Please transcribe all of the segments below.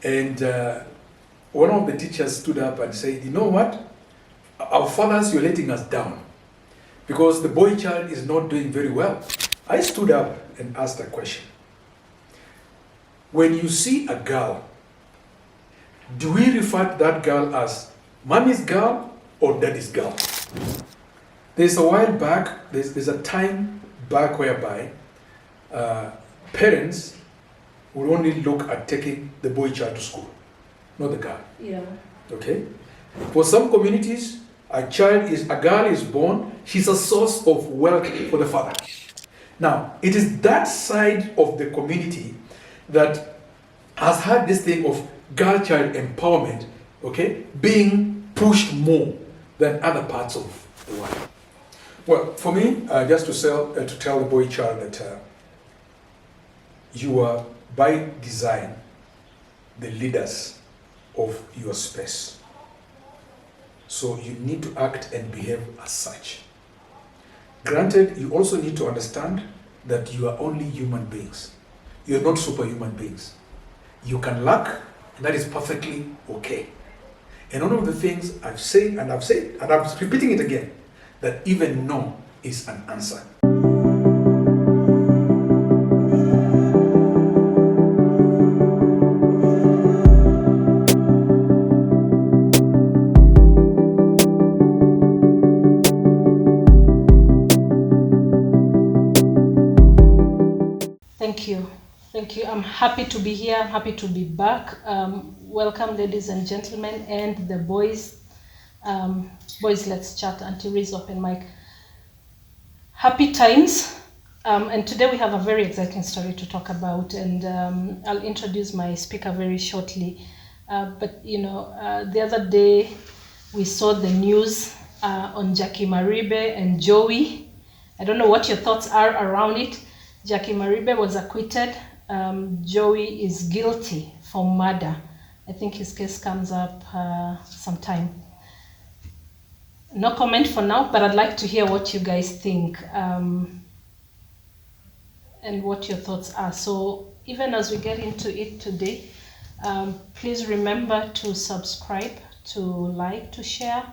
And one of the teachers stood up and said, you know what? Our fathers, you're letting us down because the boy child is not doing very well. I stood up and asked a question. When you see a girl, do we refer to that girl as mommy's girl or daddy's girl? There's a while back, there's a time back whereby parents would only look at taking the boy child to school, not the girl. Yeah. Okay? For some communities, a girl is born, she's a source of wealth for the father. Now, it is that side of the community that has had this thing of girl-child empowerment, okay, being pushed more than other parts of the world. Well, for me, just to tell the boy child that you are, by design, the leaders of your space. So you need to act and behave as such. Granted, you also need to understand that you are only human beings. You're not superhuman beings. You can lack, and that is perfectly okay. And one of the things I've said, and I'm repeating it again, that even no is an answer. Thank you. I'm happy to be here. I'm happy to be back. Welcome, ladies and gentlemen, and the boys. Boys, let's chat. Auntie Riz, open mic. Happy times. And today we have a very exciting story to talk about, and I'll introduce my speaker very shortly. But you know, the other day we saw the news on Jackie Maribe and Joey. I don't know what your thoughts are around it. Jackie Maribe was acquitted. Joey is guilty for murder. I think his case comes up sometime. No comment for now, but I'd like to hear what you guys think and what your thoughts are. So even as we get into it today, please remember to subscribe, to like, to share.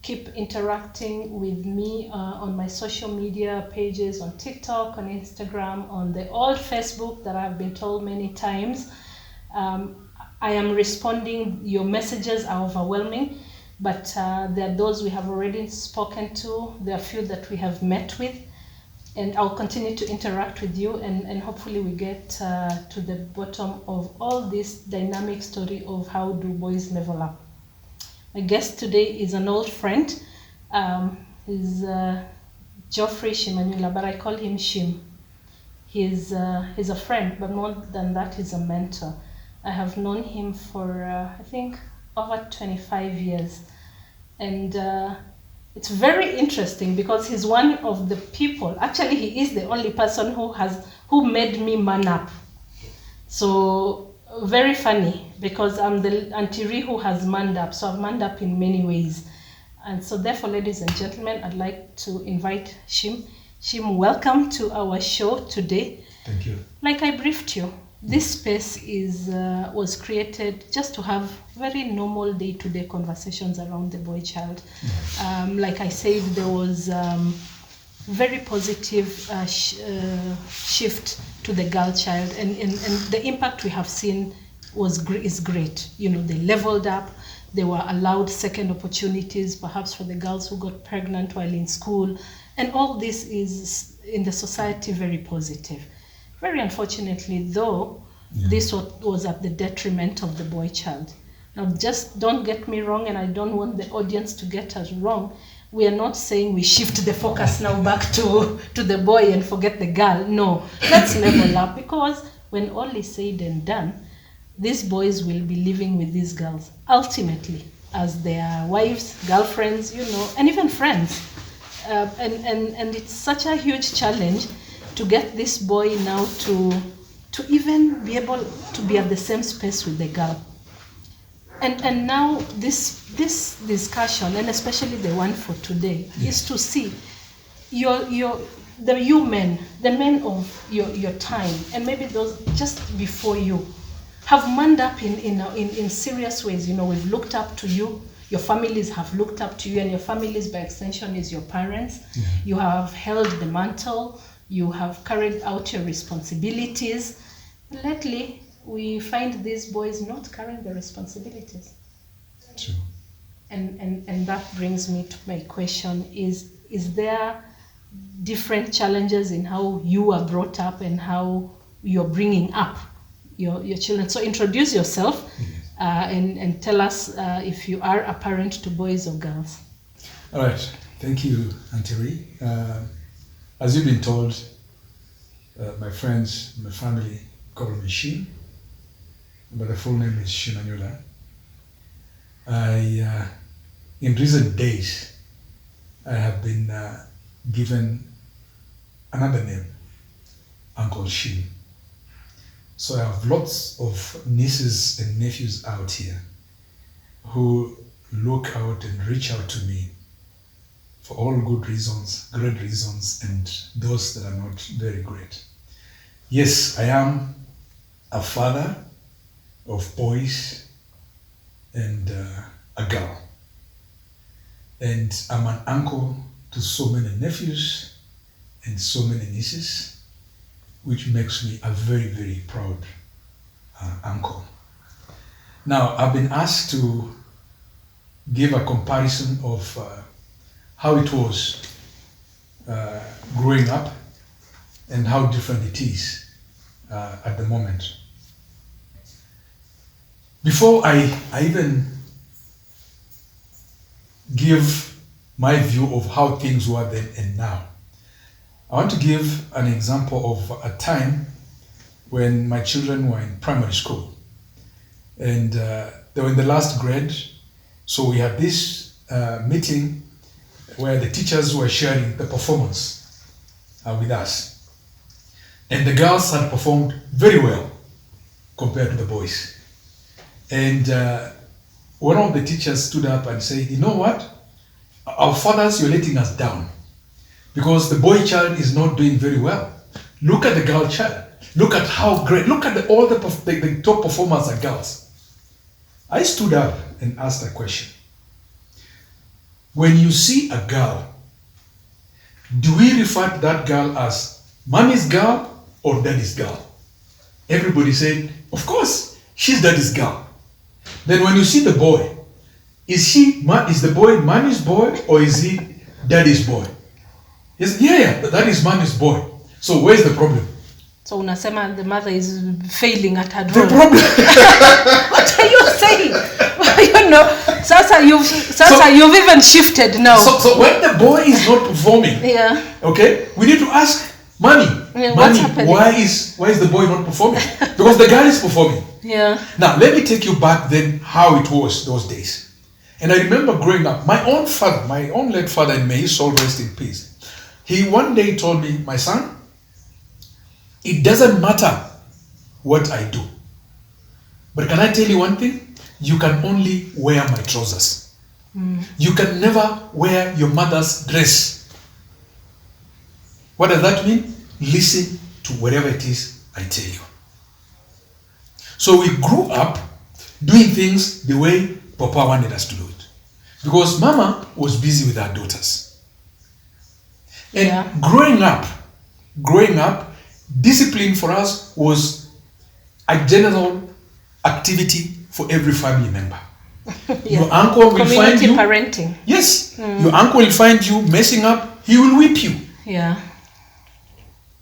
Keep interacting with me on my social media pages, on TikTok, on Instagram, on the old Facebook that I've been told many times. I am responding. Your messages are overwhelming, but there are those we have already spoken to. There are few that we have met with, and I'll continue to interact with you, and hopefully we get to the bottom of all this dynamic story of how do boys level up. My guest today is an old friend. He's Geoffrey Shimanyula, but I call him Shim. He's a friend, but more than that, he's a mentor. I have known him for, I think, over 25 years. And it's very interesting because he's one of the people, actually he is the only person who made me man up. So very funny because I'm the Auntie who has manned up, so I've manned up in many ways. And so therefore, ladies and gentlemen, I'd like to invite Shim. Shim, welcome to our show today. Thank you. Like I briefed you, this space was created just to have very normal day-to-day conversations around the boy child. Like I said, there was very positive shift to the girl child, and the impact we have seen is great. You know, they leveled up, they were allowed second opportunities, perhaps for the girls who got pregnant while in school, and all this is in the society very positive. Very unfortunately, though, this was at the detriment of the boy child. Now, just don't get me wrong, and I don't want the audience to get us wrong. We are not saying we shift the focus now back to the boy and forget the girl. No, let's level up, because when all is said and done, these boys will be living with these girls ultimately as their wives, girlfriends, you know, and even friends. And it's such a huge challenge to get this boy now to even be able to be at the same space with the girl. And now this discussion, and especially the one for today, is to see the men of your time, and maybe those just before you, have manned up in serious ways. You know, we've looked up to you. Your families have looked up to you, and your families, by extension, is your parents. Yeah. You have held the mantle. You have carried out your responsibilities. Lately, we find these boys not carrying the responsibilities. True. And that brings me to my question: Is there different challenges in how you are brought up and how you're bringing up your children? So introduce yourself. And tell us if you are a parent to boys or girls. All right. Thank you, Auntie Ree. As you've been told, my friends, my family call me Shim, but the full name is Shimanyula. In recent days, I have been given another name, Uncle Shim. So I have lots of nieces and nephews out here who look out and reach out to me for all good reasons, great reasons, and those that are not very great. Yes, I am a father of boys and a girl. And I'm an uncle to so many nephews and so many nieces, which makes me a very, very proud uncle. Now, I've been asked to give a comparison of how it was growing up and how different it is at the moment. Before I even give my view of how things were then and now, I want to give an example of a time when my children were in primary school. And they were in the last grade. So we had this meeting where the teachers were sharing the performance with us. And the girls had performed very well compared to the boys. And one of the teachers stood up and said, you know what? Our fathers, you're letting us down. Because the boy child is not doing very well. Look at the girl child. Look at how great. Look at all the top performers are girls. I stood up and asked a question. When you see a girl, do we refer to that girl as mommy's girl or daddy's girl? Everybody said, of course, she's daddy's girl. Then when you see the boy, is the boy mommy's boy or is he daddy's boy? Yes, yeah, that is mommy's boy. So where's the problem? So unasema the mother is failing at her The role. problem. What are you saying? You know, Sasa, you've even shifted now. So when the boy is not performing, Yeah. okay, we need to ask mommy, Yeah, mommy, what's happening? why is the boy not performing? Because the girl is performing. Yeah. Now let me take you back then how it was those days. And I remember growing up, my own father, my own late father, and may his soul rest in peace. He one day told me, my son, it doesn't matter what I do. But can I tell you one thing? You can only wear my trousers. You can never wear your mother's dress. What does that mean? Listen to whatever it is I tell you. So we grew up doing things the way Papa wanted us to do it. Because Mama was busy with her daughters. And growing up, discipline for us was a general activity for every family member. Yeah. Your uncle will find you. Community parenting. Yes. Your uncle will find you messing up. He will whip you. Yeah.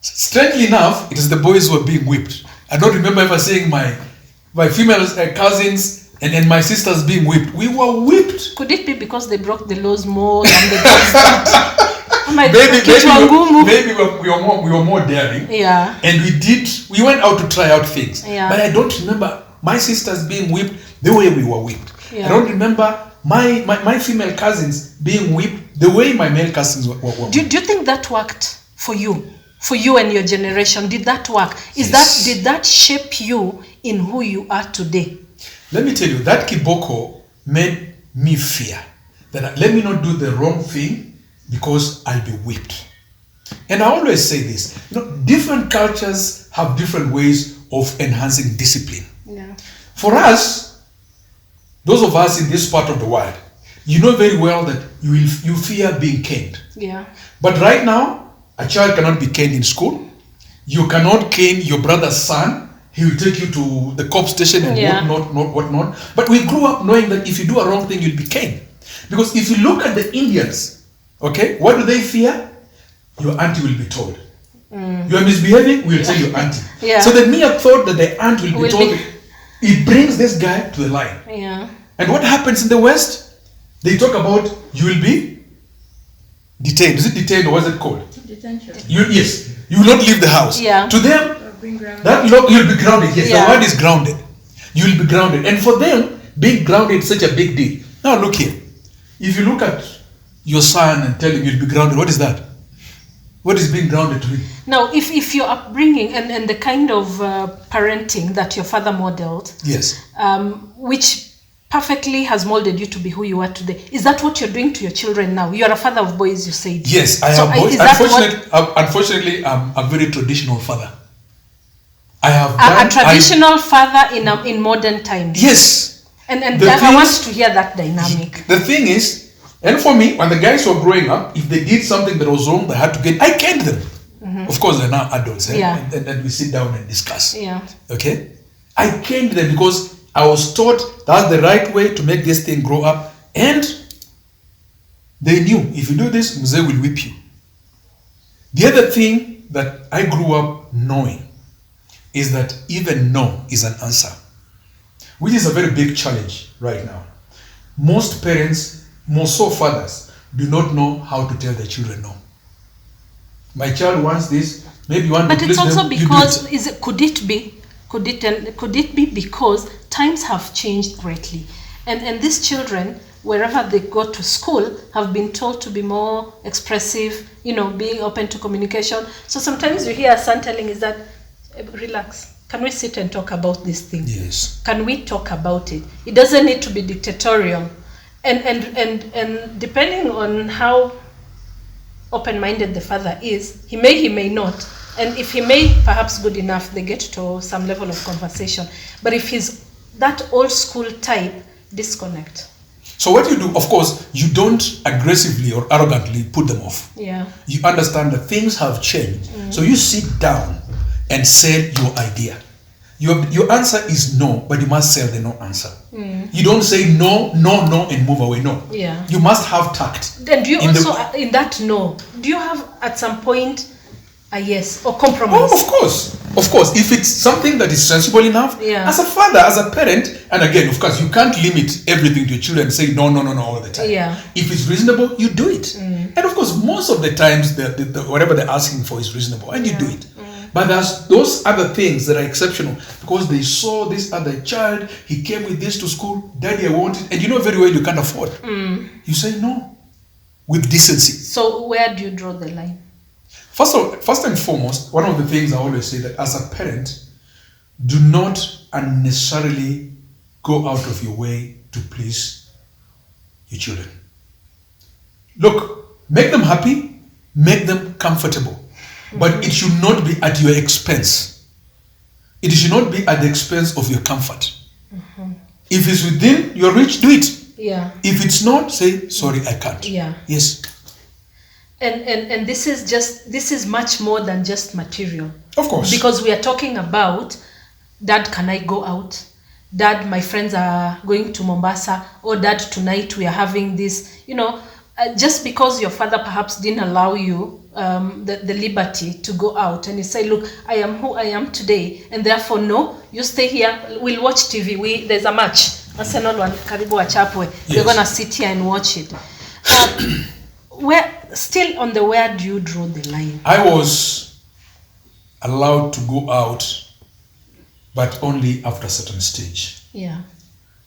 Strangely enough, it is the boys who are being whipped. I don't remember ever seeing my female cousins and my sisters being whipped. We were whipped. Could it be because they broke the laws more than the girls did? Maybe we were more daring. Yeah. And we went out to try out things. Yeah. But I don't remember my sisters being whipped the way we were whipped. Yeah. I don't remember my female cousins being whipped the way my male cousins were whipped. Do you think that worked for you? For you and your generation, did that work? Yes. Did that shape you in who you are today? Let me tell you, that kiboko made me fear that let me not do the wrong thing because I'll be whipped. And I always say this, different cultures have different ways of enhancing discipline. Yeah. Yeah. For us, those of us in this part of the world, you know very well that you fear being caned. Yeah. But right now, a child cannot be caned in school. You cannot cane your brother's son. He will take you to the cop station and whatnot. But we grew up knowing that if you do a wrong thing, you'll be caned. Because if you look at the Indians, okay, what do they fear? Your auntie will be told. You are misbehaving, we will tell your auntie. Yeah. So the mere thought that the aunt will be told, it brings this guy to the line. Yeah. And what happens in the West? They talk about you will be detained. Is it detained or what is it called? Detention. Yes. You will not leave the house. Yeah. To them, that you'll be grounded. Yes, the word is grounded. You will be grounded. And for them, being grounded is such a big deal. Now look here. If you look at your son and tell him you'll be grounded, what is that? What is being grounded to him? Now, if your upbringing and the kind of parenting that your father modeled, yes, which perfectly has molded you to be who you are today, is that what you're doing to your children now? You are a father of boys, you said. Yes, I have boys. Unfortunately, I'm a very traditional father. I have a traditional father in modern times. Yes. And I want to hear that dynamic. The thing is, and for me, when the guys were growing up, if they did something that was wrong, they had to I caned them. Mm-hmm. Of course, they're now adults. Yeah. And we sit down and discuss. Yeah. Okay? I caned them because I was taught that's the right way to make this thing grow up. And they knew, if you do this, Mzee will whip you. The other thing that I grew up knowing is that even no is an answer, which is a very big challenge right now. Most parents, more so fathers, do not know how to tell their children no. My child wants this, maybe you want to. But it's also because could it be because times have changed greatly, and these children, wherever they go to school, have been told to be more expressive, being open to communication. So sometimes you hear a son telling is that, relax, can we sit and talk about this thing? Yes. Can we talk about it? It doesn't need to be dictatorial. And depending on how open-minded the father is, he may not. And if he may, perhaps good enough, they get to some level of conversation. But if he's that old school type, disconnect. So what you do, of course, you don't aggressively or arrogantly put them off. Yeah. You understand that things have changed. Mm. So you sit down and sell your idea. Your answer is no, but you must sell the no answer. Mm. You don't say no, and move away. No. Yeah. You must have tact. Then do you in that no, do you have at some point a yes or compromise? Oh, of course. If it's something that is sensible enough, as a father, as a parent, and again, of course, you can't limit everything to your children and say no all the time. Yeah. If it's reasonable, you do it. Mm. And of course, most of the times, the whatever they're asking for is reasonable, and you do it. But there's those other things that are exceptional because they saw this other child, he came with this to school, daddy, I want it, and you know very well you can't afford. Mm. You say no with decency. So where do you draw the line? First and foremost, one of the things I always say that as a parent, do not unnecessarily go out of your way to please your children. Look, make them happy, make them comfortable. But it should not be at your expense. It should not be at the expense of your comfort. Mm-hmm. If it's within your reach, do it. Yeah. If it's not, say, sorry, I can't. Yeah. Yes. And this is much more than just material. Of course. Because we are talking about, Dad, can I go out? Dad, my friends are going to Mombasa. Or Dad, tonight we are having this, just because your father perhaps didn't allow you the liberty to go out and you say, look, I am who I am today, and therefore no, you stay here, we'll watch TV, there's a match, Arsenal and Karibu Achapwe, we're gonna sit here and watch it. Where do you draw the line? I was allowed to go out, but only after a certain stage. Yeah.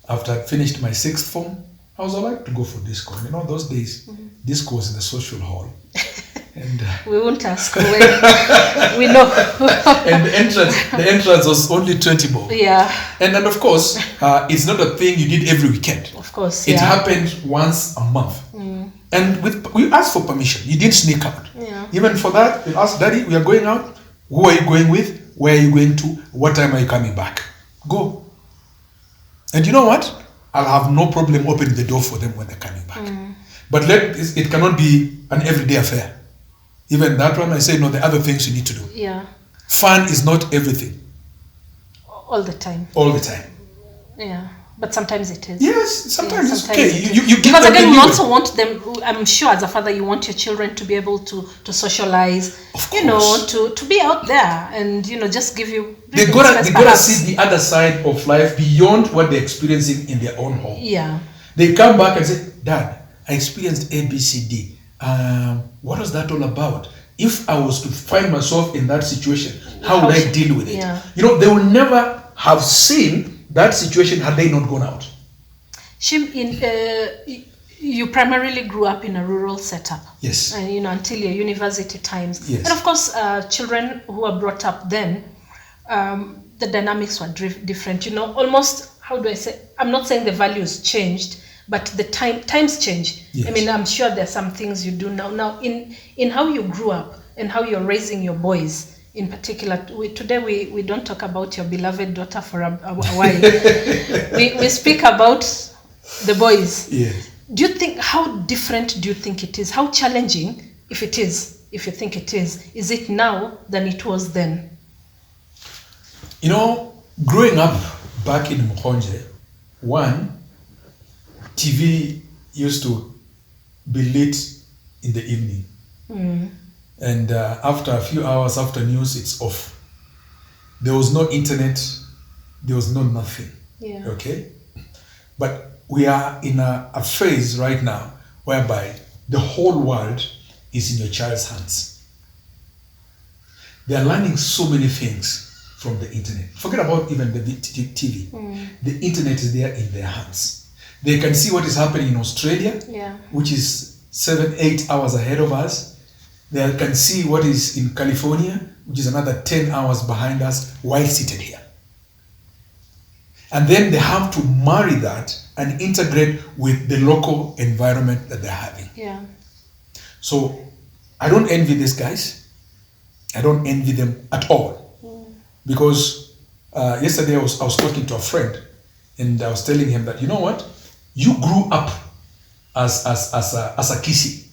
After I finished my 6th form, I was allowed to go for disco. Those days, disco was in the social hall. And we won't ask when we know. And the entrance was only 20 bob. Yeah. And then of course, it's not a thing you did every weekend. Of course. It happened once a month. Mm. And we asked for permission. You didn't sneak out. Yeah. Even for that, you asked, Daddy, we are going out. Who are you going with? Where are you going to? What time are you coming back? Go. And you know what? I'll have no problem opening the door for them when they're coming back. But it cannot be an everyday affair. Even that one, I say, no, the other things you need to do. Yeah. Fun is not everything. All the time. All the time. Yeah. But sometimes it is. Yes, sometimes it's okay. It You give because them again, the you leeway. also want them, I'm sure as a father, you want your children to be able to socialize, Of you know, course. to be out there and, you know, just give you... They gotta see the other side of life beyond what they're experiencing in their own home. Yeah. They come back and say, Dad, I experienced ABCD. What was that all about? If I was to find myself in that situation, how would I deal with it? Yeah. You know, they will never have seen that situation had they not gone out. Shim, you primarily grew up in a rural setup. Yes. And, you know, until your university times. Yes. And of course, children who are brought up then, the dynamics were different. You know, almost, how do I say, I'm not saying the values changed, but the times change. Yes. I mean, I'm sure there's some things you do now. Now, in how you grew up and how you're raising your boys, in particular, today we don't talk about your beloved daughter for a while. we speak about the boys. Yes. Do you think, how different do you think it is? How challenging, if you think it is it now than it was then? You know, growing up back in Mkhonje, TV used to be lit in the evening. And after a few hours after news, it's off. There was no internet. There was no nothing. Yeah. Okay? But we are in a phase right now whereby the whole world is in your child's hands. They are learning so many things from the internet. Forget about even the TV. The internet is there in their hands. They can see what is happening in Australia, Yeah. which is 7-8 hours ahead of us. They can see what is in California, which is another 10 hours behind us, while seated here. And then they have to marry that and integrate with the local environment that they're having. Yeah. So I don't envy these guys. I don't envy them at all. Because yesterday I was talking to a friend and I was telling him that, you know what? You grew up as a Kisi.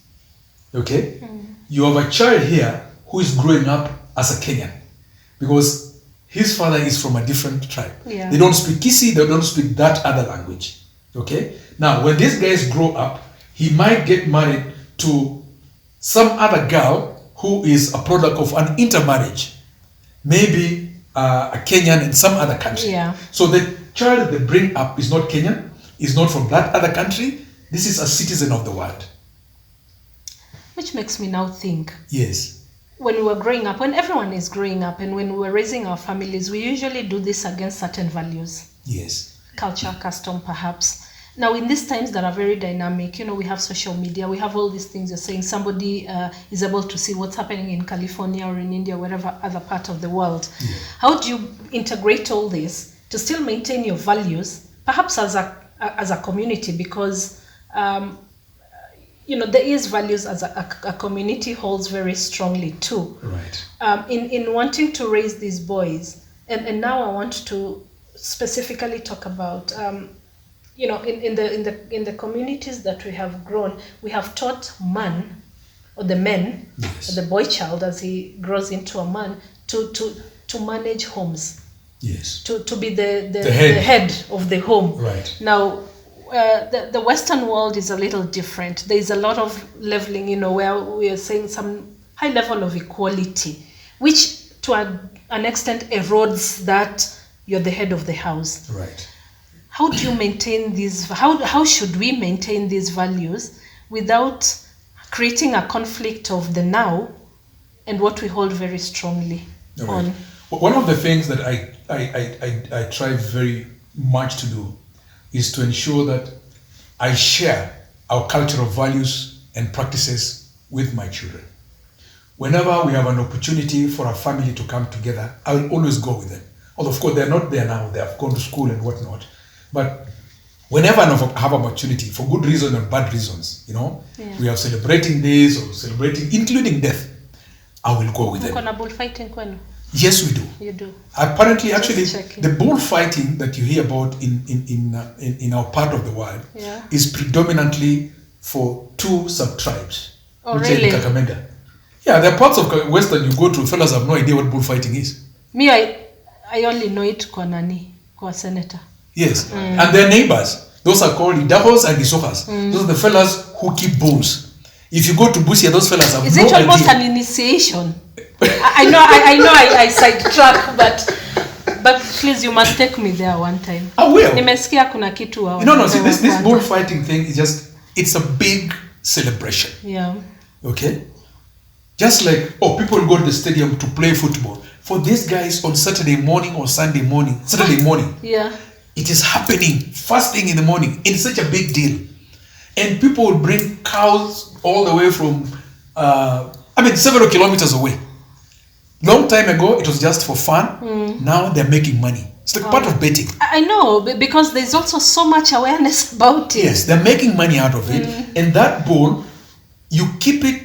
Okay? You have a child here who is growing up as a Kenyan. Because his father is from a different tribe. Yeah. They don't speak Kisi, they don't speak that other language. Okay? Now, when these guys grow up, he might get married to some other girl who is a product of an intermarriage. Maybe a Kenyan in some other country. Yeah. So the child that they bring up is not Kenyan, is not from that other country. This is a citizen of the world. Which makes me now think, Yes. when we were growing up, when everyone is growing up and when we were raising our families, we usually do this against certain values. Yes. Culture, custom, perhaps. Now, in these times that are very dynamic, you know, we have social media, we have all these things. You're saying somebody is able to see what's happening in California or in India, wherever other part of the world. Yeah. How do you integrate all this to still maintain your values, perhaps as a community? Because you know, there is values as a community holds very strongly too. Right. In wanting to raise these boys, and now I want to specifically talk about, you know, in the communities that we have grown, we have taught man, or the men, Yes. or the boy child as he grows into a man, to manage homes, Yes. to be the head. head of the home. Right. Now, the Western world is a little different. There is a lot of leveling, you know, where we are saying some high level of equality, which to an extent erodes that you're the head of the house. Right. How do you maintain these? How should we maintain these values without creating a conflict of the now and what we hold very strongly Right. on? One of the things that I try very much to do is to ensure that I share our cultural values and practices with my children. Whenever we have an opportunity for a family to come together, I will always go with them. Although, of course, they're not there now. They have gone to school and whatnot. But whenever I have an opportunity, for good reasons and bad reasons, you know, Yeah. we are celebrating days or celebrating, including death, I will go with them. Mko na bullfighting kwenu? Yes, we do. You do. Apparently, Just actually, checking. the bullfighting that you hear about in our part of the world Yeah. is predominantly for two sub-tribes. Oh, which are in really? Kakamega. Yeah, there are parts of Western you go to, fellas have no idea what bullfighting is. Me, I only know it kwa nani, kwa senator. Yes, and their neighbors. Those are called Idahos and Isokas. Those are the fellas who keep bulls. If you go to Busia, those fellas have Is no it almost idea. an initiation? I know I sidetrack, but please, you must take me there one time. I will. Nimesikia kuna kitu wa No, see, this kwanza. bullfighting thing is just, it's a big celebration. Yeah. Okay? Just like, people go to the stadium to play football. For these guys on Saturday morning or Saturday morning, Yeah. it is happening first thing in the morning. It's such a big deal. And people will bring cows all the way from, several kilometers away. Long time ago, it was just for fun. Now they're making money. It's like part of betting. I know, because there's also so much awareness about it. Yes, they're making money out of it. And that bull, you keep it,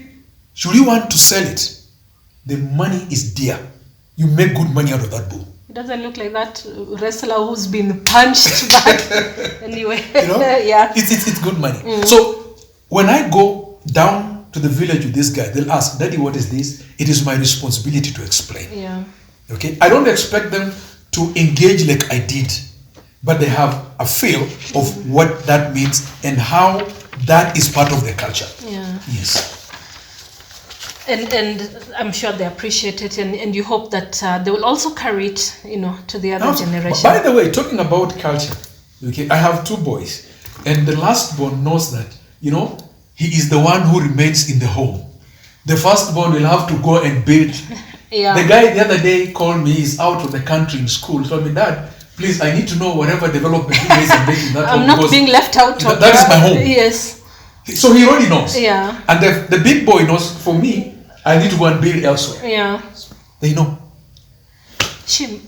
should you want to sell it, the money is dear. You make good money out of that bull. It doesn't look like that wrestler who's been punched back. Anyway, yeah. It's good money. So when I go down to the village with this guy, they'll ask, Daddy, what is this? It is my responsibility to explain. Yeah. Okay? I don't expect them to engage like I did, but they have a feel of what that means and how that is part of their culture. Yeah. Yes. And I'm sure they appreciate it, and you hope that they will also carry it, to the other generation. By the way, talking about culture, okay, I have two boys, and the last born knows that, he is the one who remains in the home. The first born will have to go and build. Yeah. The guy the other day called me, he's out of the country in school, told me, Dad, please, I need to know whatever development you guys are making that home. I'm not being left out of that is my home. Yes. So he already knows. Yeah. And the big boy knows, for me, I need to go and build elsewhere. Yeah. They know. Shim,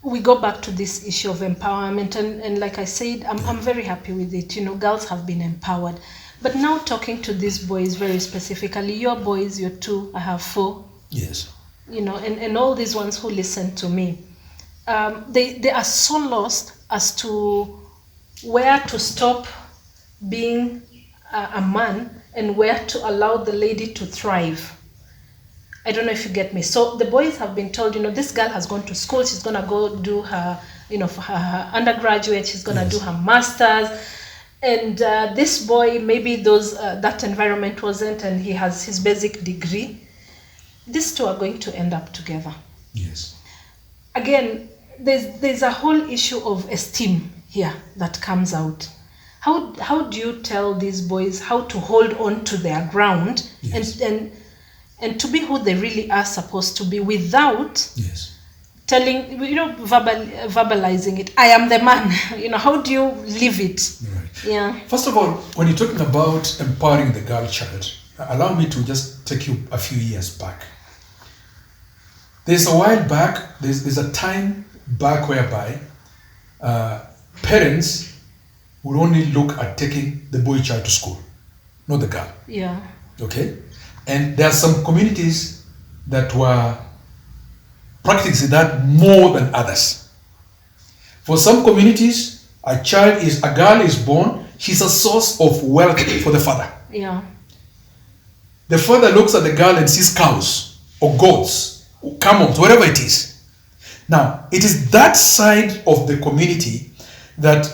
we go back to this issue of empowerment, and like I said, I'm very happy with it. Girls have been empowered. But now talking to these boys very specifically, your boys, your two, I have 4. Yes. And all these ones who listen to me, they are so lost as to where to stop being a man and where to allow the lady to thrive. I don't know if you get me. So the boys have been told, this girl has gone to school, she's going to go do her, for her undergraduate, she's going to do her master's. And this boy, maybe that environment wasn't, and he has his basic degree. These two are going to end up together. Yes. Again, there's a whole issue of esteem here that comes out. How do you tell these boys how to hold on to their ground, yes, and to be who they really are supposed to be without yes, telling, verbalizing it? I am the man. How do you live it? Right. Yeah. First of all, when you're talking about empowering the girl child, allow me to just take you a few years back. There's a while back, there's a time back whereby parents would only look at taking the boy child to school, not the girl. Yeah. Okay? And there are some communities that were practicing that more than others. For some communities, a girl is born, she's a source of wealth for the father. Yeah. The father looks at the girl and sees cows or goats or camels, whatever it is. Now, it is that side of the community that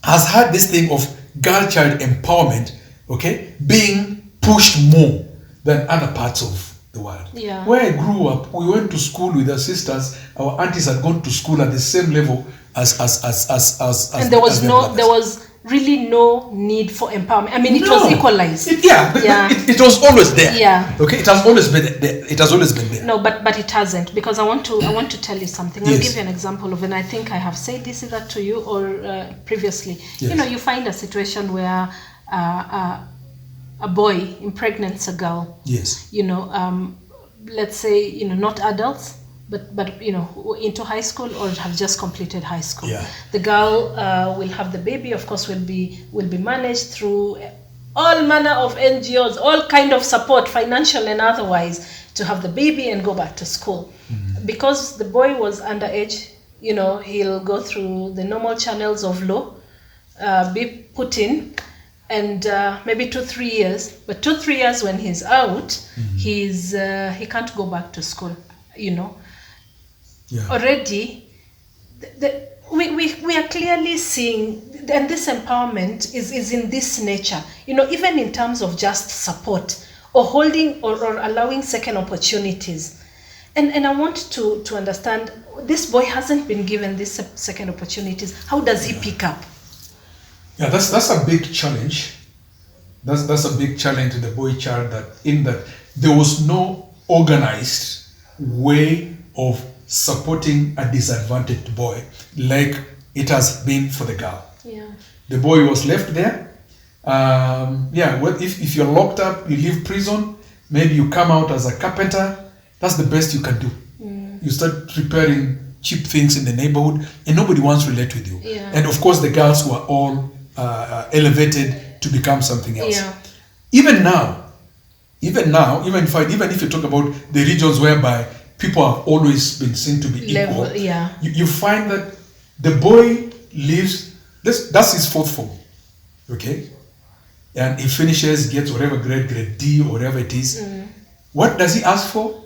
has had this thing of girl-child empowerment, okay, being pushed more than other parts of the world. Yeah. Where I grew up, we went to school with our sisters. Our aunties had gone to school at the same level as and there was really no need for empowerment. I mean, it was equalized. It was always there. Yeah. Okay, it has always been there. It has always been there. No, but it hasn't, because I want to tell you something. I'll Yes. give you an example of it, and I think I have said this either to you or previously. Yes. You find a situation where a boy impregnates a girl. Yes. Let's say, not adults, but into high school or have just completed high school. Yeah. The girl will have the baby, of course, will be managed through all manner of NGOs, all kind of support, financial and otherwise, to have the baby and go back to school. Because the boy was underage, he'll go through the normal channels of law, be put in, and maybe 2-3 years. But 2-3 years when he's out, he can't go back to school. Already, we are clearly seeing, and this empowerment is in this nature. Even in terms of just support or holding or allowing second opportunities. And I want to understand, this boy hasn't been given these second opportunities. How does he pick up? Yeah, that's a big challenge. That's a big challenge to the boy child, that there was no organized way of supporting a disadvantaged boy like it has been for the girl. Yeah. The boy was left there. If you're locked up, you leave prison, maybe you come out as a carpenter, that's the best you can do. You start repairing cheap things in the neighborhood and nobody wants to relate with you. Yeah. And of course the girls were all elevated to become something else. Yeah. Even if you talk about the regions whereby people have always been seen to be equal, you find that the boy lives, that's his fourth form, okay? And he finishes, gets whatever grade D or whatever it is. What does he ask for?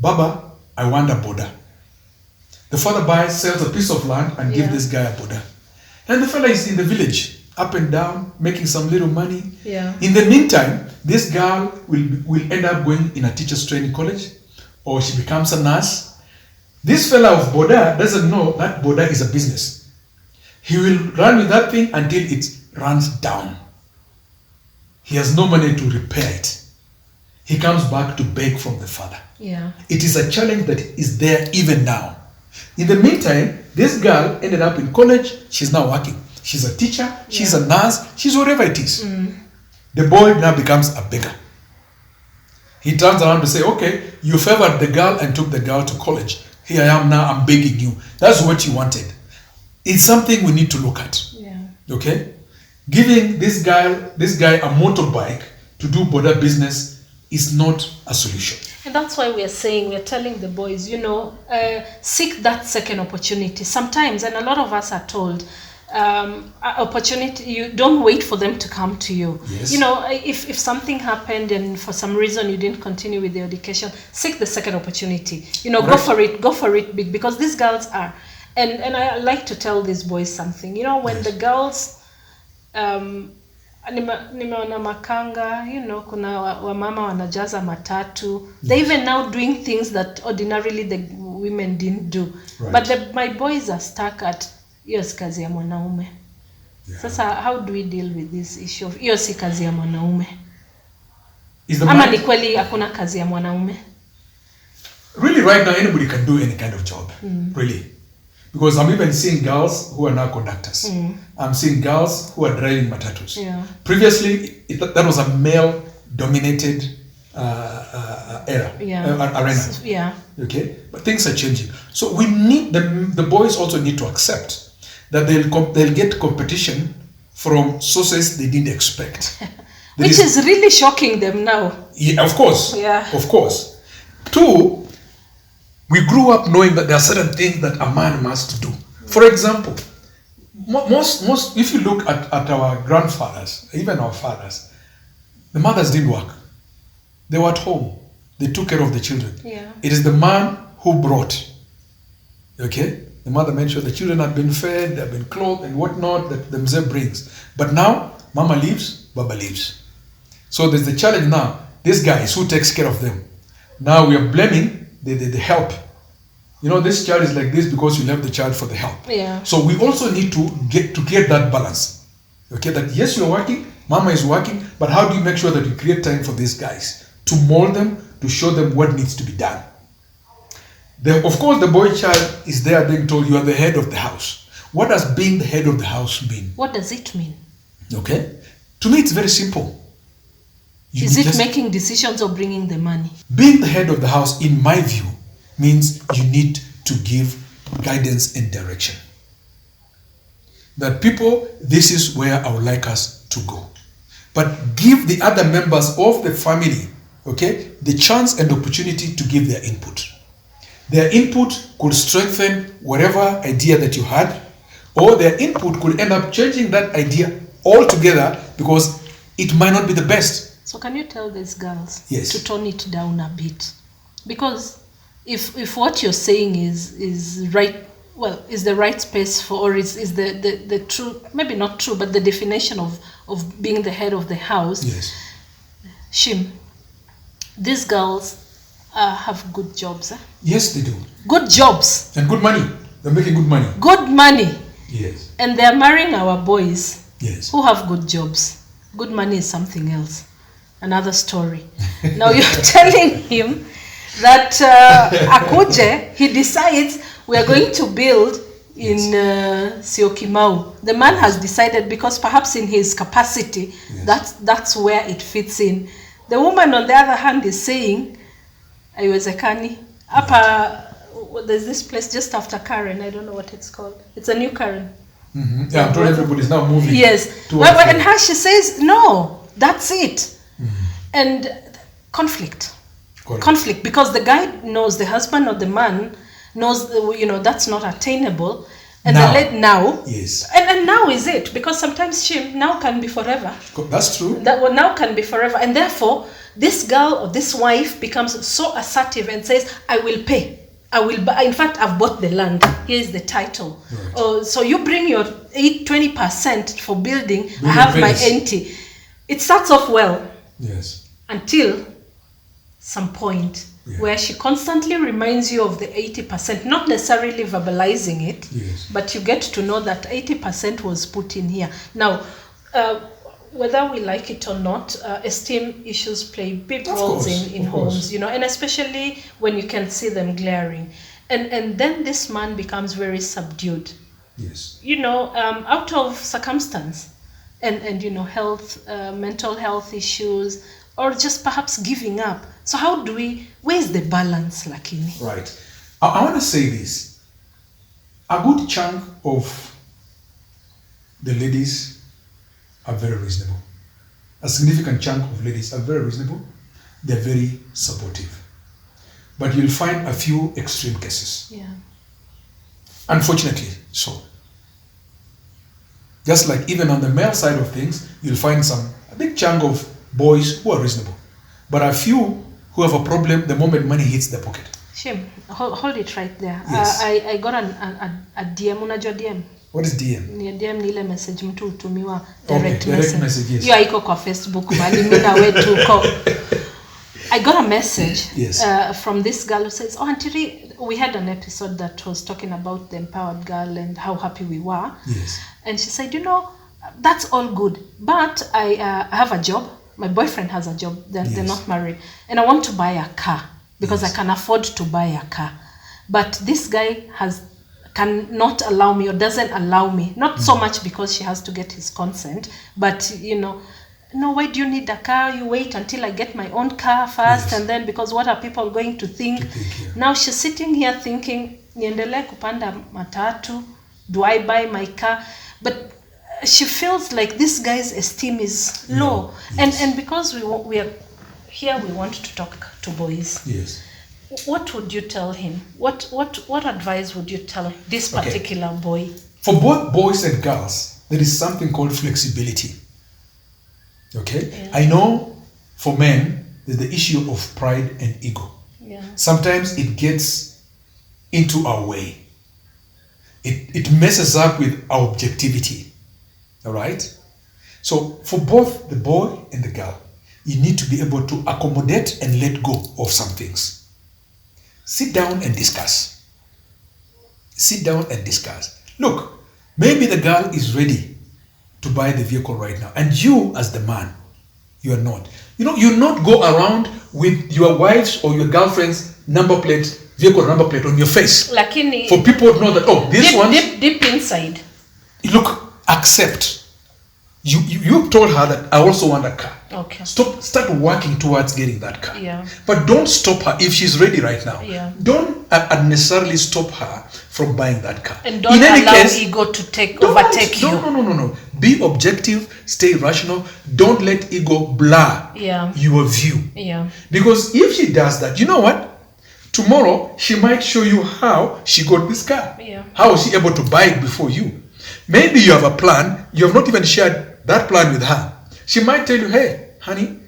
Baba, I want a boda. The father sells a piece of land and gives this guy a boda. And the fella is in the village, up and down, making some little money. Yeah. In the meantime, this girl will end up going in a teacher's training college, or she becomes a nurse. This fella of boda doesn't know that boda is a business. He will run with that thing until it runs down. He has no money to repair it. He comes back to beg from the father. Yeah. It is a challenge that is there even now. In the meantime, this girl ended up in college. She's now working. She's a teacher. She's a nurse. She's whatever it is. The boy now becomes a beggar. He turns around to say, okay, you favored the girl and took the girl to college. Here I am now, I'm begging you. That's what you wanted. It's something we need to look at. Yeah. Okay? Giving this guy a motorbike to do border business is not a solution. And that's why we're telling the boys, seek that second opportunity. Sometimes, and a lot of us are told, opportunity, you don't wait for them to come to you. Yes. If something happened and for some reason you didn't continue with the education, seek the second opportunity. Right. Go for it big, because these girls are. And I like to tell these boys something. When the girls, nimeona makanga, kuna wamama wanajaza matatu. They're even now doing things that ordinarily the women didn't do. Right. But my boys are stuck at hiyo si kazi ya mwanaume. Sasa how do we deal with this issue of hiyo si kazi ya mwanaume? Ama ni kweli hakuna kazi ya mwanaume? Really, right now anybody can do any kind of job. Really. Because I'm even seeing girls who are now conductors. I'm seeing girls who are driving matatus. Yeah. Previously, that was a male-dominated arena. Yeah. Okay, but things are changing. So we need the boys also need to accept that they'll get competition from sources they didn't expect. Which is really shocking them now. Yeah, of course. Yeah. Of course. Two, we grew up knowing that there are certain things that a man must do. For example, most if you look at our grandfathers, even our fathers, the mothers didn't work. They were at home. They took care of the children. Yeah. It is the man who brought. Okay? The mother made sure the children have been fed, they have been clothed and whatnot that the mzee brings. But now, mama leaves, baba leaves. So there's the challenge now. This guy is who takes care of them. Now we are blaming the help. This child is like this because you left the child for the help. Yeah. So we also need to get that balance. Okay, that yes, you're working, mama is working, but how do you make sure that you create time for these guys to mold them, to show them what needs to be done? Of course, the boy child is there being told you are the head of the house. What does being the head of the house mean? What does it mean? Okay, to me it's very simple. Is it making decisions or bringing the money? Being the head of the house, in my view, means you need to give guidance and direction. That people, this is where I would like us to go. But give the other members of the family, okay, the chance and opportunity to give their input. Their input could strengthen whatever idea that you had, or their input could end up changing that idea altogether because it might not be the best. So can you tell these girls Yes. to tone it down a bit? Because if what you're saying is right, well, is the right space for, or is the true, maybe not true, but the definition of being the head of the house. Yes. Shim, these girls have good jobs. Yes, they do. Good jobs. And good money. They're making good money. Good money. Yes. And they're marrying our boys Yes. who have good jobs. Good money is something else. Another story. Now you're telling him that Akuje, he decides we are going to build in Syokimau. The man has decided, because perhaps in his capacity, Yes. that's where it fits in. The woman, on the other hand, is saying, Aiwezekani, there's this place just after Karen, I don't know what it's called. It's a new Karen. Mm-hmm. Yeah, I'm told everybody's now moving. Yes. And her, she says, no, that's it. Mm-hmm. And conflict. Correct. Conflict, because the guy knows, the husband or the man knows, that's not attainable. And now. Yes. And now is it, because sometimes Shim, now can be forever. That's true. That one now can be forever. And therefore, this girl or this wife becomes so assertive and says, I will pay. I will buy. In fact, I've bought the land. Here's the title. Right. So you bring your 20% for building. I have my 80. It starts off well. Yes. Until some point where she constantly reminds you of the 80%, not necessarily verbalizing it, Yes. but you get to know that 80% was put in here. Now, whether we like it or not, esteem issues play big roles in homes, and especially when you can see them glaring. And then this man becomes very subdued, Yes. out of circumstance and health, mental health issues, or just perhaps giving up. So where's the balance, Lakini? Right. I want to say this. A good chunk of the ladies are very reasonable. A significant chunk of ladies are very reasonable. They're very supportive. But you'll find a few extreme cases. Yeah. Unfortunately, so. Just like even on the male side of things, you'll find a big chunk of boys who are reasonable. But a few who have a problem the moment money hits their pocket. Shim, hold it right there. Yes. I got a DM, unajua DM? What is DM? DM ni ile message mtu hutumiwa Direct message, yes. Hiyo haiko kwa Facebook, bali mimi na wewe tuko. I got a message Yes. From this girl who says, Auntie, we had an episode that was talking about the empowered girl and how happy we were. Yes. And she said, that's all good, but I have a job. My boyfriend has a job. They're not married. And I want to buy a car because I can afford to buy a car. But this guy cannot allow me or doesn't allow me. Not so much because she has to get his consent, but, no, why do you need a car? You wait until I get my own car first. Yes. And then because what are people going to think? Now she's sitting here thinking, niendelee kupanda matatu? Do I buy my car? But she feels like this guy's esteem is low. Yes. And because we are here, we want to talk to boys. Yes. What would you tell him? What advice would you tell this particular boy? For both boys and girls, there is something called flexibility. Okay? Yeah. I know for men, there's the issue of pride and ego. Yeah. Sometimes it gets into our way. It messes up with our objectivity. All right? So for both the boy and the girl, you need to be able to accommodate and let go of some things. Sit down and discuss. Sit down and discuss. Look, maybe the girl is ready to buy the vehicle right now, and you as the man, you are not. You not go around with your wife's or your girlfriend's vehicle number plate on your face. Lakini, for people to know that, this one... Deep inside. Look, accept. You told her that I also want a car. Okay. Start working towards getting that car. Yeah. But don't stop her if she's ready right now. Yeah. Don't unnecessarily stop her from buying that car. And don't allow ego to overtake you. No. Be objective, stay rational. Don't let ego blur your view. Yeah. Because if she does that, you know what? Tomorrow, she might show you how she got this car. Yeah. How was she able to buy it before you? Maybe you have a plan, you have not even shared that plan with her. She might tell you, hey, honey,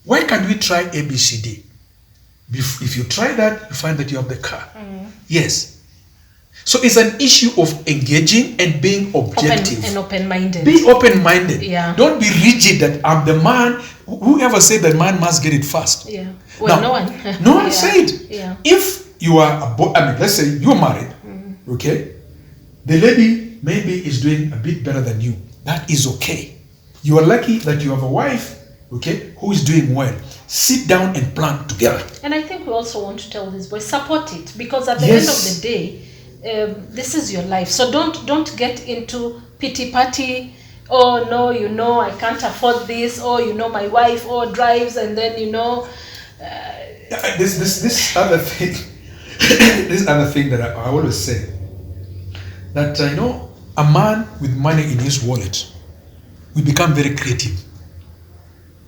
why can't we try ABCD? If you try that, you find that you have the car. Yes. So it's an issue of engaging and being objective. Open-minded. Be open-minded. Yeah. Don't be rigid that I'm the man. Whoever said that man must get it first? Yeah. Well, now, no one. No one said. Yeah. If you are let's say you're married, okay? The lady maybe is doing a bit better than you. That is okay. You are lucky that you have a wife, okay, who is doing well. Sit down and plan together. And I think we also want to tell these boys, support it, because at the end of the day, this is your life. So don't get into pity party. Oh no, I can't afford this. Oh, my wife drives, and then this other thing. This other thing that I always say, that a man with money in his wallet, we become very creative.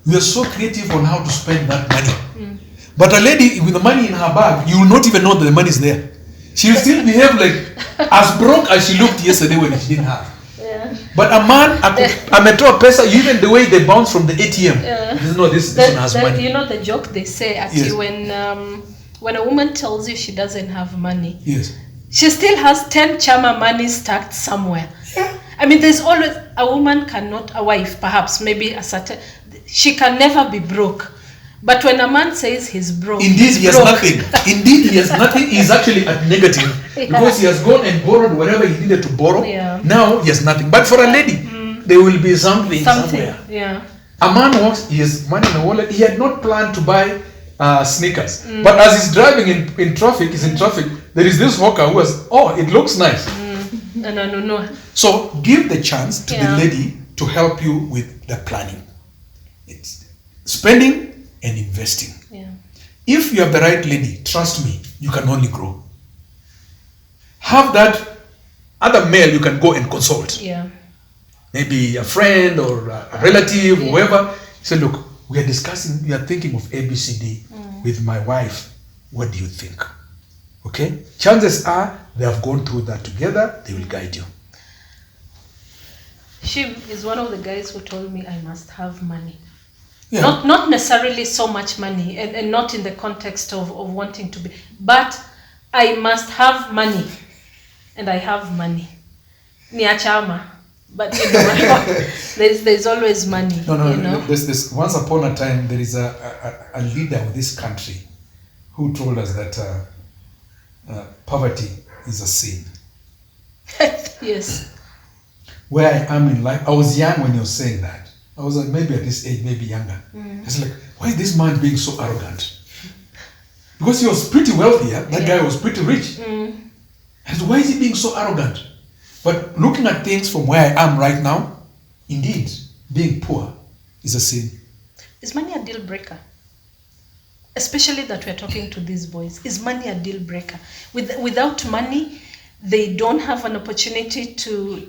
We are so creative on how to spend that money. But a lady with the money in her bag, you will not even know that the money is there. She will still behave like as broke as she looked yesterday when she didn't have. Yeah. But a man, a metro pesa, even the way they bounce from the ATM, this one has money. You know the joke they say actually, when a woman tells you she doesn't have money, yes, she still has 10 chama money stacked somewhere. Yeah. I mean, there's always a woman a wife perhaps, maybe she can never be broke. But when a man says he's broke, indeed he has nothing. Indeed he has nothing. He's actually at negative because he has gone and borrowed whatever he needed to borrow. Yeah. Now he has nothing. But for a lady, there will be something somewhere. Yeah. A man walks, he has money in the wallet. He had not planned to buy sneakers. But as he's driving in traffic, there is this hawker who has, it looks nice. No. So give the chance to the lady to help you with the planning. It's spending and investing. Yeah. If you have the right lady, trust me, you can only grow. Have that other male you can go and consult. Yeah. Maybe a friend or a relative, whoever. Say, look, we are thinking of ABCD with my wife. What do you think? Okay? Chances are they have gone through that together. They will guide you. Shim is one of the guys who told me I must have money. Yeah. Not necessarily so much money, and not in the context of wanting to be, but I must have money, and I have money. Ni achama, but there's always money. No. There's once upon a time there is a leader of this country who told us that poverty is a sin. Yes. Where I am in life, I was young when he was saying that. I was like, maybe at this age, maybe younger. It's like, why is this man being so arrogant? Because he was pretty wealthy, that guy was pretty rich. And why is he being so arrogant? But looking at things from where I am right now, indeed, being poor is a sin. Is money a deal breaker? Especially that we're talking to these boys. Is money a deal breaker? Without money, they don't have an opportunity to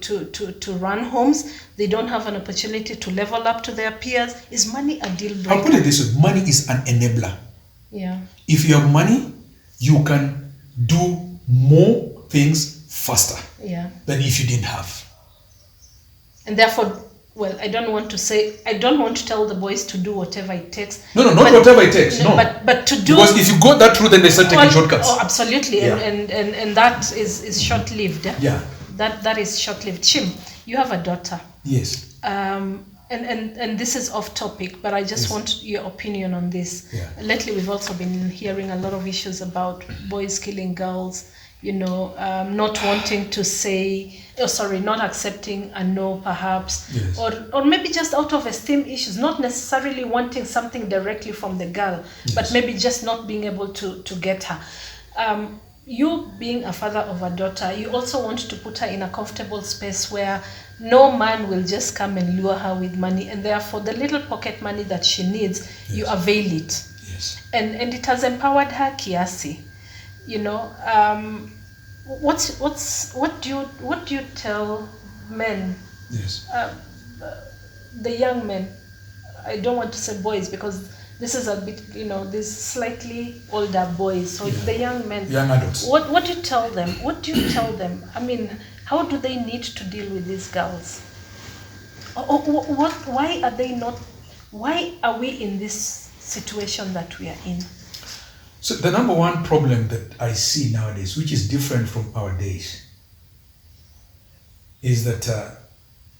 run homes. They don't have an opportunity to level up to their peers. Is money a deal breaker? I'll put it this way. Money is an enabler. Yeah. If you have money, you can do more things faster than if you didn't have. And therefore, I don't want to tell the boys to do whatever it takes. No, not whatever it takes. No. But to do, because if you go that route, then they start taking shortcuts. Oh, absolutely. Yeah. And that is short-lived. Yeah. That is short-lived. Shim, you have a daughter. Yes. And this is off topic, but I just want your opinion on this. Yeah. Lately, we've also been hearing a lot of issues about boys killing girls, not wanting to say, not accepting a no, perhaps, or maybe just out of esteem issues, not necessarily wanting something directly from the girl, but maybe just not being able to get her. you being a father of a daughter, you also want to put her in a comfortable space where no man will just come and lure her with money, and therefore the little pocket money that she needs, yes, you avail it. Yes. And it has empowered her kiasi. You know, what do you tell men? Yes. The young men. I don't want to say boys because this is a bit, you know, these slightly older boys. So the young men, young adults. What do you tell them? What do you tell them? I mean, how do they need to deal with these girls? Why are they not? Why are we in this situation that we are in? So the number one problem that I see nowadays, which is different from our days, is that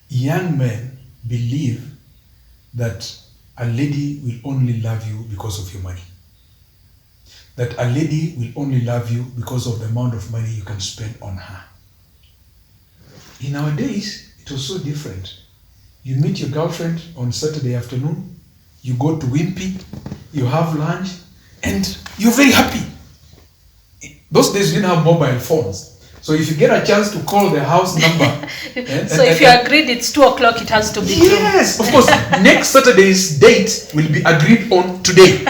young men believe that a lady will only love you because of your money. That a lady will only love you because of the amount of money you can spend on her. In our days, it was so different. You meet your girlfriend on Saturday afternoon, you go to Wimpy, you have lunch, and you're very happy. Those days you didn't have mobile phones. So if you get a chance to call the house number. So if you agreed it's 2:00, it has to be true. Yes, of course. Next Saturday's date will be agreed on today.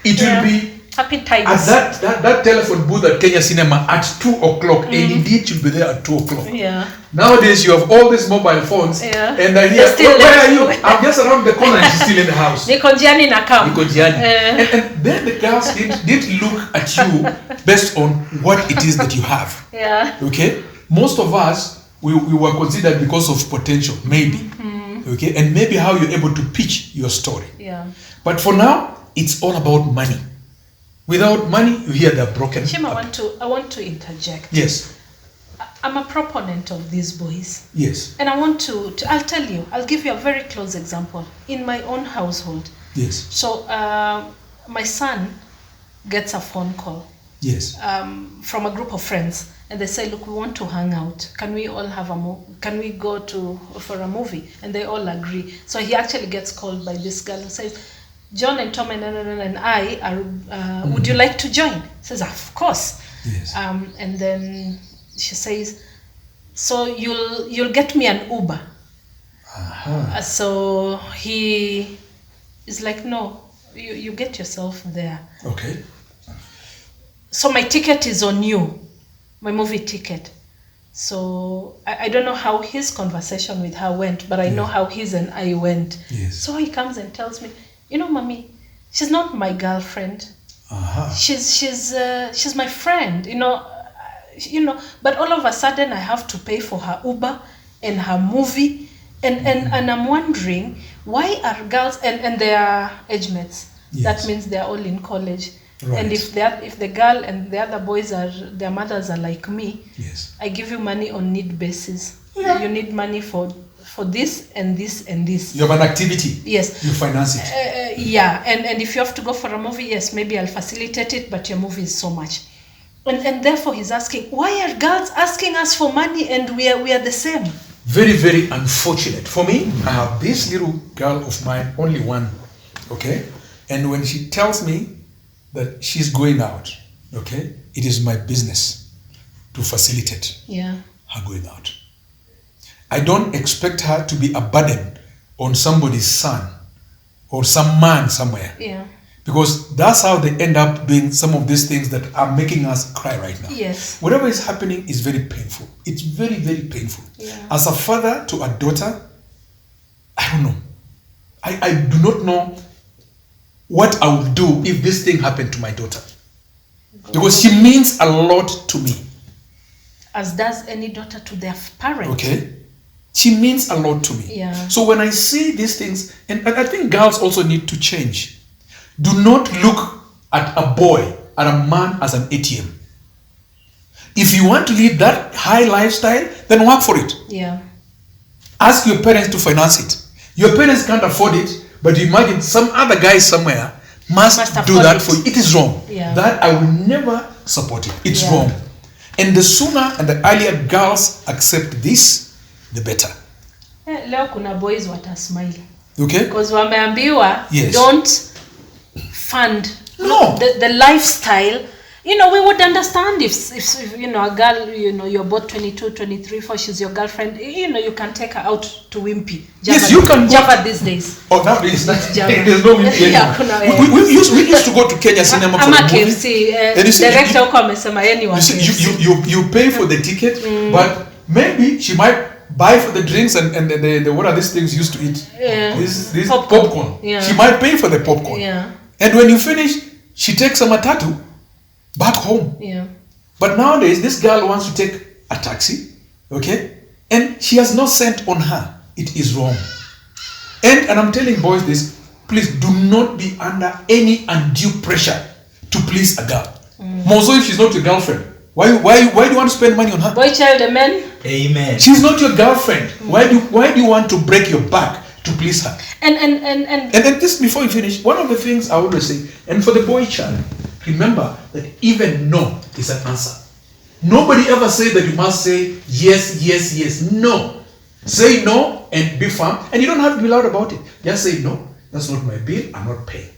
It will be happy times. At that telephone booth at Kenya Cinema at 2:00, and indeed you'll be there at 2:00. Yeah. Nowadays you have all these mobile phones, and I hear, where are you? I'm just around the corner and she's still in the house. Niko njiani na kam. And then the girls didn't look at you based on what it is that you have. Yeah. Okay? Most of us, we were considered because of potential, maybe. Mm-hmm. Okay? And maybe how you're able to pitch your story. Yeah. But for now, it's all about money. Without money, you hear they're broken. Shim, I want to interject. Yes. I'm a proponent of these boys. Yes. And I want to I'll give you a very close example. In my own household. Yes. So my son gets a phone call. Yes. From a group of friends, and they say, look, we want to hang out. Can we all have can we go for a movie? And they all agree. So he actually gets called by this girl who says, John and Tom and I are, would you like to join? He says, of course. Yes. And then she says, so you'll get me an Uber. Uh-huh. So he is like, no, you get yourself there. Okay. So my ticket is on you, my movie ticket. So I don't know how his conversation with her went, but I know how his and I went. Yes. So he comes and tells me, you know, mommy, she's not my girlfriend. Uh-huh. She's my friend, you know, but all of a sudden I have to pay for her Uber and her movie, and I'm wondering why are girls and they are age mates. Yes. That means they're all in college. Right. And if the girl and the other boys their mothers are like me, yes, I give you money on need basis. Yeah. You need money for this and this and this. You have an activity. Yes. You finance it. Yeah, and if you have to go for a movie, yes, maybe I'll facilitate it, but your movie is so much. And therefore he's asking, why are girls asking us for money and we are the same? Very, very unfortunate. For me, I have this little girl of mine, only one, okay? And when she tells me that she's going out, okay, it is my business to facilitate her going out. I don't expect her to be a burden on somebody's son or some man somewhere. Yeah. Because that's how they end up doing some of these things that are making us cry right now. Yes. Whatever is happening is very painful. It's very, very painful. Yeah. As a father to a daughter, I don't know. I do not know what I would do if this thing happened to my daughter. Because she means a lot to me. As does any daughter to their parent. Okay? She means a lot to me. Yeah. So when I see these things, and I think girls also need to change. Do not look at a boy, at a man as an ATM. If you want to live that high lifestyle, then work for it. Yeah. Ask your parents to finance it. Your parents can't afford it, but you imagine some other guy somewhere must do that for you. It is wrong. Yeah. That I will never support it. It's Yeah. wrong. And the sooner and the earlier girls accept this, the better. Leo kuna boys watasmile. Okay? Because wameambiwa Yes. don't fund No. the lifestyle You know, we would understand if you know, a girl, you know, you're both 22, 23, for she's your girlfriend, you know, you can take her out to Wimpy. Java, Yes, you can go. Java these days. Oh, nowadays, Java. there's no Wimpy Yeah, anymore. We used to go to Kenya cinema for I'm a a movie. KFC, And you see, director who amesema anyone. You see, you pay for the ticket, but maybe she might buy for the drinks and the what are these things used to eat? Yeah. This popcorn. Yeah. She might pay for the popcorn. Yeah. And when you finish, she takes a matatu back home. Yeah. But nowadays, this girl wants to take a taxi, okay? And she has no cent on her. It is wrong. And I'm telling boys this, please do not be under any undue pressure to please a girl. More so if she's not your girlfriend. Why do you want to spend money on her? Boy, child, amen. Amen. She's not your girlfriend. Why do you want to break your back to please her? And then this, before you finish, one of the things I always say, and for the boy child, remember that even no is an answer. Nobody ever say that you must say yes, yes, yes. No. Say no and be firm. And you don't have to be loud about it. Just say no. That's not my bill. I'm not paying.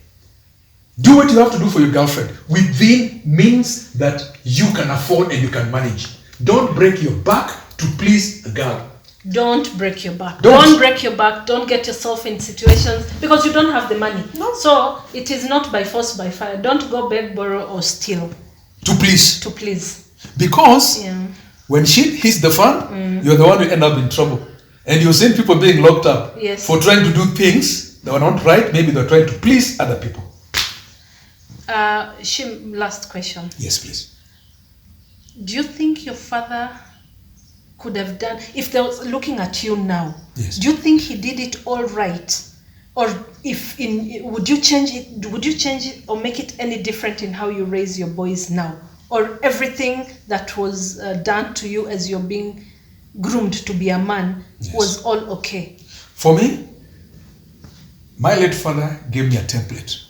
Do what you have to do for your girlfriend within means that you can afford and you can manage. Don't break your back to please a girl. don't break your back. Don't break your back. Don't get yourself in situations because you don't have the money. No. So it is not by force, by fire. Don't go beg, borrow, or steal. To please. To please. Because when shit hits the fan, you're the one who end up in trouble. And you've seen people being locked up for trying to do things that were not right. Maybe they're trying to please other people. Shim, last question. Yes, please. Do you think your father could have done, if they was looking at you now, do you think he did it all right? Or would you change it or make it any different in how you raise your boys now? Or everything that was done to you as you're being groomed to be a man was all okay? For me, my late father gave me a template.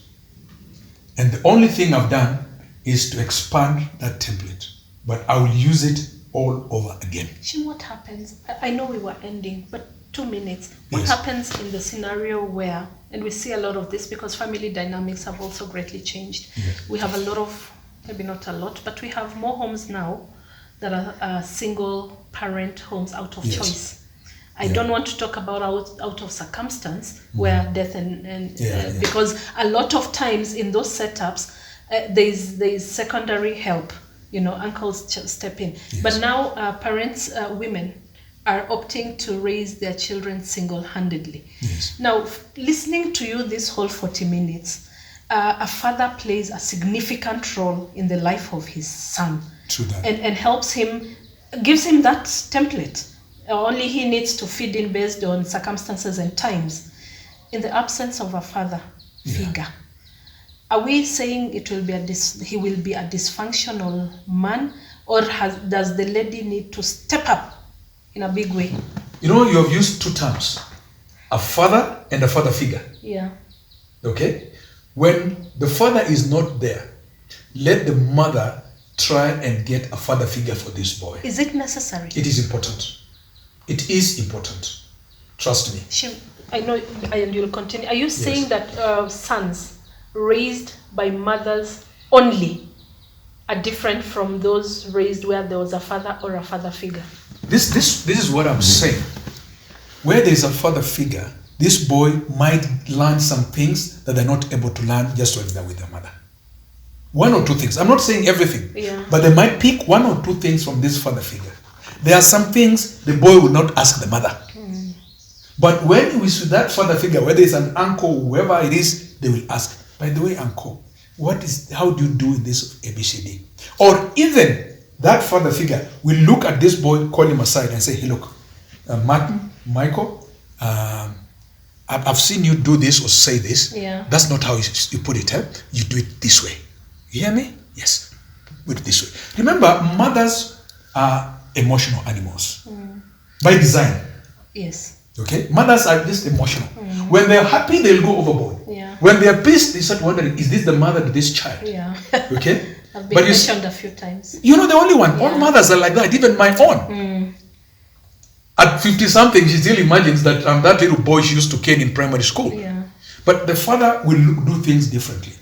And the only thing I've done is to expand that template. But I will use it all over again. Shim, what happens? I know we were ending, but 2 minutes. What happens in the scenario where, and we see a lot of this because family dynamics have also greatly changed. Yes. We have a lot of, maybe not a lot, but we have more homes now that are single parent homes out of choice. I don't want to talk about out of circumstance where death because a lot of times in those setups, there's secondary help. You know, uncles step in. Yes. But now parents, women, are opting to raise their children single-handedly. Yes. Now, listening to you this whole 40 minutes, a father plays a significant role in the life of his son. True that. And helps him, gives him that template. Only he needs to feed in based on circumstances and times. In the absence of a father figure, are we saying he will be a dysfunctional man, or does the lady need to step up in a big way? You know, you have used 2 terms, a father and a father figure. Yeah. Okay? When the father is not there, let the mother try and get a father figure for this boy. Is it necessary? It is important. It is important. Trust me. Shim, I know, and you'll continue. Are you saying that sons raised by mothers only are different from those raised where there was a father or a father figure? This is what I'm saying. Where there's a father figure, this boy might learn some things that they're not able to learn just when they're with their mother. 1 or 2 things. I'm not saying everything, but they might pick 1 or 2 things from this father figure. There are some things the boy will not ask the mother. But when we see that father figure, whether it's an uncle, whoever it is, they will ask, by the way, uncle, how do you do this ABCD? Or even that father figure will look at this boy, call him aside and say, hey, look, Michael, I've seen you do this or say this. Yeah. That's not how you put it. You do it this way. You hear me? Yes. Put it this way. Remember, mothers are emotional animals by design. Yes. Okay? Mothers are just emotional. When they're happy, they'll go overboard. Yeah. When they're pissed, they start wondering, is this the mother to this child? Yeah. Okay? I've been mentioned a few times. You're not the only one. All mothers are like that, even my own. At 50-something, she still imagines that I'm that little boy she used to cane in primary school. Yeah. But the father will do things differently.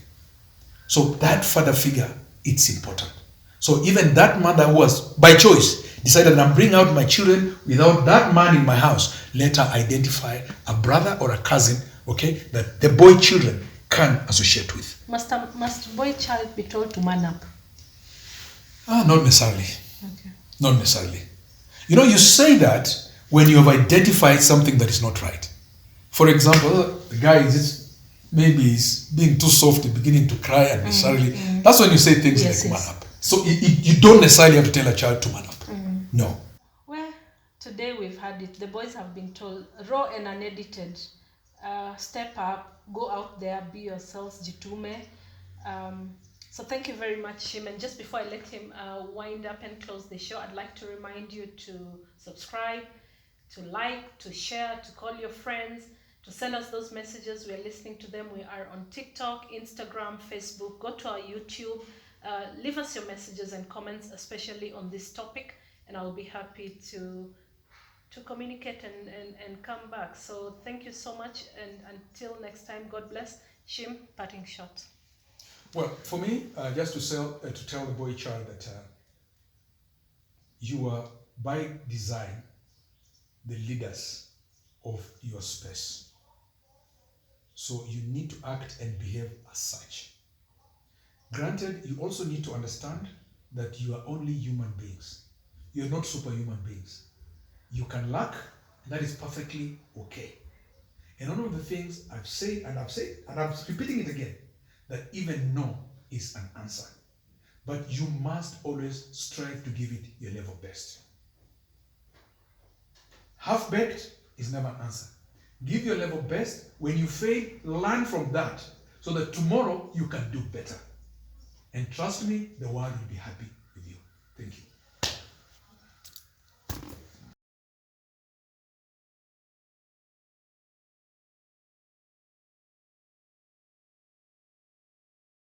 So that father figure it's important. So even that mother who was, by choice, decided I'm bringing out my children without that man in my house, let her identify a brother or a cousin, okay, that the boy children can associate with. Must boy child be told to man up? Not necessarily. Okay. Not necessarily. You know, you say that when you have identified something that is not right. For example, the guy is just, maybe he's being too soft and beginning to cry unnecessarily. That's when you say things Yes, like yes. man up. So you don't necessarily have to tell a child to man up. No. Well, today we've had it. The boys have been told, raw and unedited, step up, go out there, be yourselves, jitume. So thank you very much, Shim. And just before I let him wind up and close the show, I'd like to remind you to subscribe, to like, to share, to call your friends, to send us those messages. We are listening to them. We are on TikTok, Instagram, Facebook. Go to our YouTube. Leave us your messages and comments, especially on this topic, and I'll be happy to communicate and come back. So thank you so much, and until next time, God bless. Shim, parting shot. Well, for me, just to tell the boy child that you are by design the leaders of your space. So you need to act and behave as such. Granted, you also need to understand that you are only human beings. You're not superhuman beings. You can lack, and that is perfectly okay. And one of the things I've said, and I'm repeating it again, that even no is an answer. But you must always strive to give it your level best. Half-baked is never an answer. Give your level best. When you fail, learn from that so that tomorrow you can do better. And trust me, the world will be happy with you. Thank you.